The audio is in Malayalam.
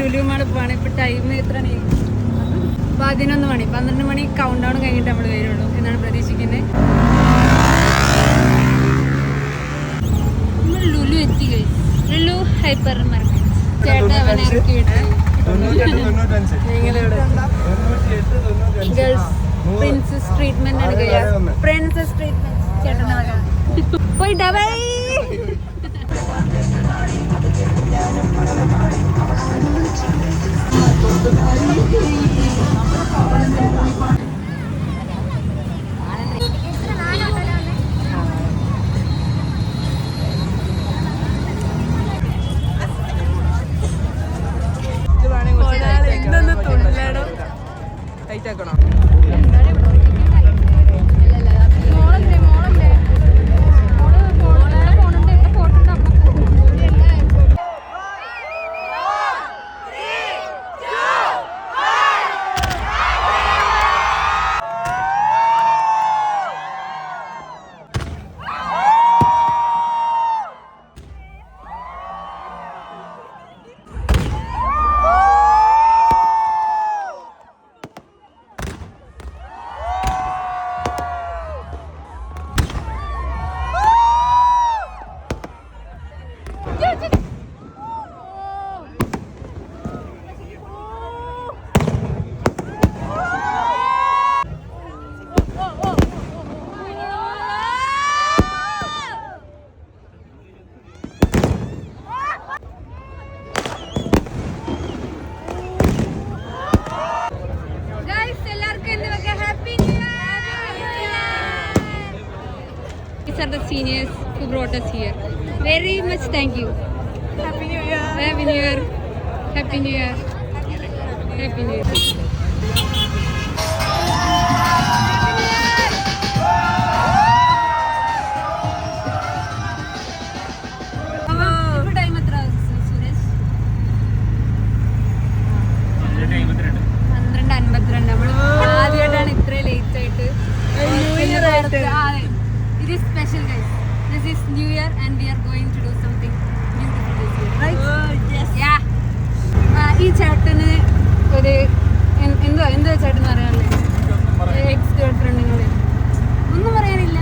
ലുലു മാളിൽ പോവാണ്. ഇപ്പൊ ടൈം എത്രയാണ്? 11 മണി. 12 മണി കൗണ്ട് ഡൗൺ കഴിഞ്ഞിട്ട് നമ്മൾ വരുള്ളൂ എന്നാണ് പ്രതീക്ഷിക്കുന്നത്. നമ്മൾ ലുലു എത്തി. Lulu hyper market. ചേട്ടാ അവനെ ഇറക്കി വിട്ടു. ഗേൾസ് പ്രിൻസസ് ട്രീറ്റ്മെന്റ് ആണ്. പ്രിൻസസ് ട്രീറ്റ്മെന്റ് ചേട്ടൻ്റെ വക. പോയിട്ടാ by. These are the seniors who brought us here. Very much thank you. Happy New Year. Happy New Year. Happy New Year. Happy New Year. ഇപ്പോൾ ടൈം എത്ര സുരേഷ്? 12:52. നമ്മൾ ആദ്യമായിട്ടാണ് ഇത്ര ലേറ്റ് ആയിട്ട്. It is special, guys. This is New Year and we are going to do something beautiful this year, right? Oh, yes. Yeah. ഈ ചേട്ടന് ഒരു എന്താ ചേട്ടൻ പറയാനല്ലേ? എക്സ് ഗേൾ ഫ്രണ്ടിനോട് ഒന്നും പറയാനില്ല.